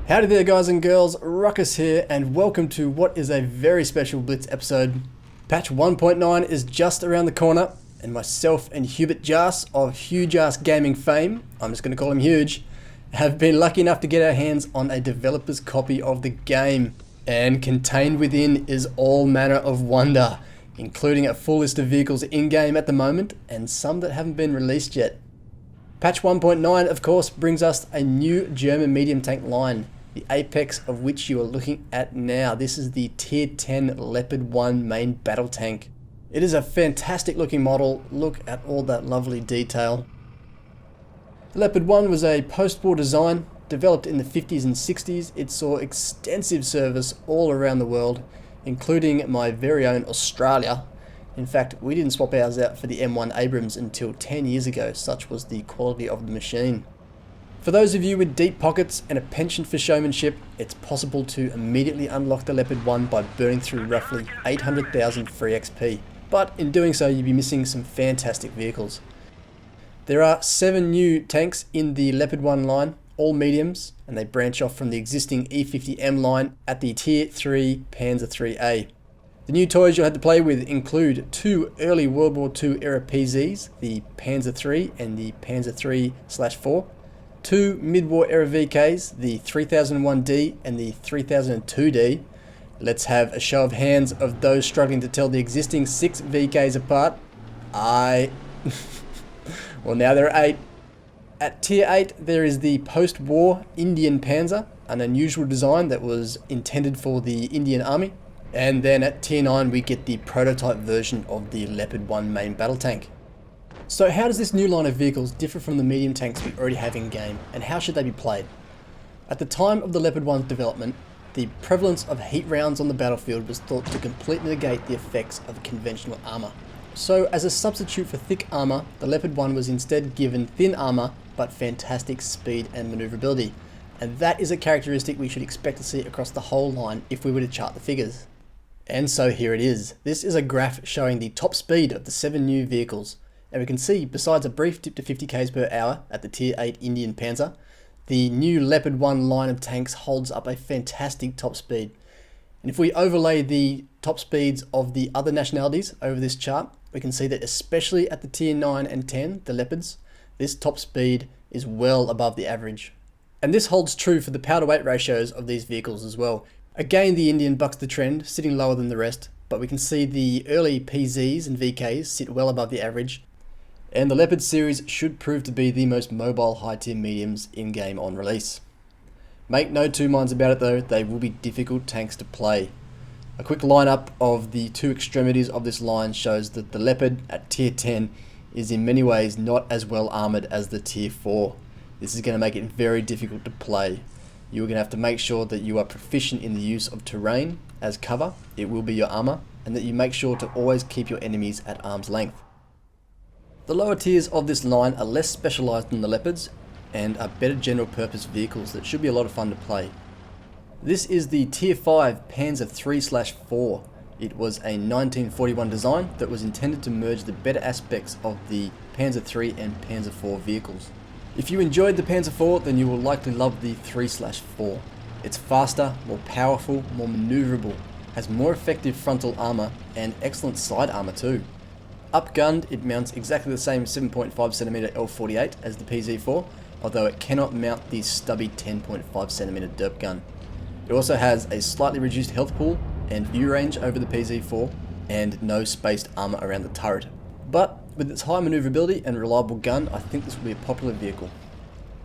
Howdy there guys and girls, Ruckus here and welcome to what is a very special Blitz episode. Patch 1.9 is just around the corner and myself and HughJass of HughJass Gaming fame, I'm just going to call him Huge, have been lucky enough to get our hands on a developer's copy of the game. And contained within is all manner of wonder, including a full list of vehicles in-game at the moment and some that haven't been released yet. Patch 1.9 of course brings us a new German medium tank line, the apex of which you are looking at now. This is the Tier 10 Leopard 1 main battle tank. It is a fantastic looking model, look at all that lovely detail. The Leopard 1 was a post-war design, developed in the 50s and 60s. It saw extensive service all around the world, including my very own Australia. In fact, we didn't swap ours out for the M1 Abrams until 10 years ago, such was the quality of the machine. For those of you with deep pockets and a penchant for showmanship, it's possible to immediately unlock the Leopard 1 by burning through roughly 800,000 free XP, but in doing so you'll be missing some fantastic vehicles. There are 7 new tanks in the Leopard 1 line, all mediums, and they branch off from the existing E50M line at the Pz.III Pz.III. The new toys you'll have to play with include 2 early World War II era PZs, the Pz.III and the Pz.III/4, 2 mid-war era VKs, the 3001D and the 3002D. Let's have a show of hands of those struggling to tell the existing 6 VKs apart. Well, now there are 8. At Tier 8 there is the post-war Indian Panzer, an unusual design that was intended for the Indian Army. And then at Tier 9 we get the prototype version of the Leopard 1 main battle tank. So how does this new line of vehicles differ from the medium tanks we already have in game, and how should they be played? At the time of the Leopard 1's development, the prevalence of heat rounds on the battlefield was thought to completely negate the effects of conventional armour. So as a substitute for thick armour, the Leopard 1 was instead given thin armour but fantastic speed and manoeuvrability, and that is a characteristic we should expect to see across the whole line if we were to chart the figures. And so here it is. This is a graph showing the top speed of the 7 new vehicles. And we can see, besides a brief dip to 50 km per hour at the Tier 8 Indian Panzer, the new Leopard 1 line of tanks holds up a fantastic top speed. And if we overlay the top speeds of the other nationalities over this chart, we can see that especially at the Tier 9 and 10, the Leopards, this top speed is well above the average. And this holds true for the power to weight ratios of these vehicles as well. Again, the Indian bucks the trend, sitting lower than the rest, but we can see the early PZs and VKs sit well above the average. And the Leopard series should prove to be the most mobile high-tier mediums in-game on release. Make no two minds about it though, they will be difficult tanks to play. A quick lineup of the 2 extremities of this line shows that the Leopard at Tier 10 is in many ways not as well armoured as the Tier 4. This is going to make it very difficult to play. You're going to have to make sure that you are proficient in the use of terrain as cover, it will be your armour, and that you make sure to always keep your enemies at arm's length. The lower tiers of this line are less specialised than the Leopards and are better general purpose vehicles that should be a lot of fun to play. This is the Tier 5 Pz.III/4. It was a 1941 design that was intended to merge the better aspects of the Pz.III and Pz.IV vehicles. If you enjoyed the Pz.IV, then you will likely love the 3/4. It's faster, more powerful, more manoeuvrable, has more effective frontal armour and excellent side armour too. Upgunned, it mounts exactly the same 7.5cm L48 as the PZ4, although it cannot mount the stubby 10.5cm derp gun. It also has a slightly reduced health pool and view range over the PZ4, and no spaced armour around the turret. But with its high manoeuvrability and reliable gun, I think this will be a popular vehicle.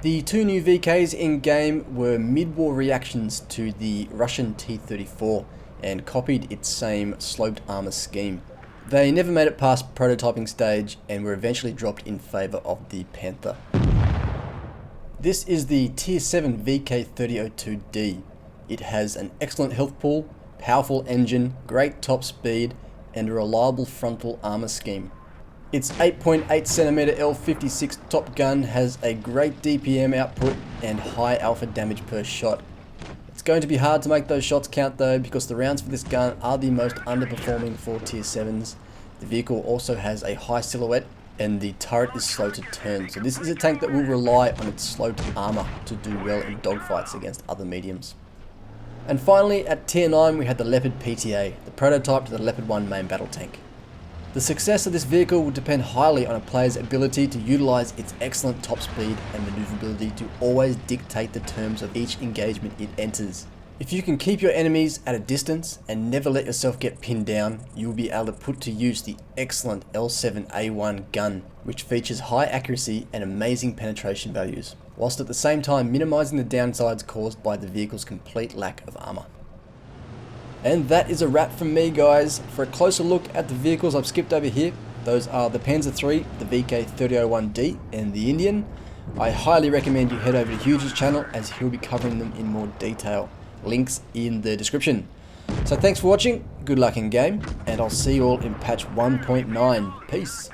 The 2 new VKs in game were mid-war reactions to the Russian T-34 and copied its same sloped armour scheme. They never made it past prototyping stage and were eventually dropped in favour of the Panther. This is the Tier 7 VK3002D. It has an excellent health pool, powerful engine, great top speed, and a reliable frontal armour scheme. Its 8.8cm L56 top gun has a great DPM output and high alpha damage per shot. It's going to be hard to make those shots count though, because the rounds for this gun are the most underperforming for Tier 7s. The vehicle also has a high silhouette and the turret is slow to turn. So this is a tank that will rely on its sloped armor to do well in dogfights against other mediums. And finally, at tier 9 we had the Leopard Pz.III, the prototype to the Leopard 1 main battle tank. The success of this vehicle will depend highly on a player's ability to utilize its excellent top speed and maneuverability to always dictate the terms of each engagement it enters. If you can keep your enemies at a distance and never let yourself get pinned down, you will be able to put to use the excellent L7A1 gun, which features high accuracy and amazing penetration values, whilst at the same time minimizing the downsides caused by the vehicle's complete lack of armor. And that is a wrap from me, guys. For a closer look at the vehicles I've skipped over here, those are the Pz.III, the VK3001D and the Indian. I highly recommend you head over to HughJass channel as he'll be covering them in more detail. Links in the description. So thanks for watching, good luck in game, and I'll see you all in patch 1.9. Peace.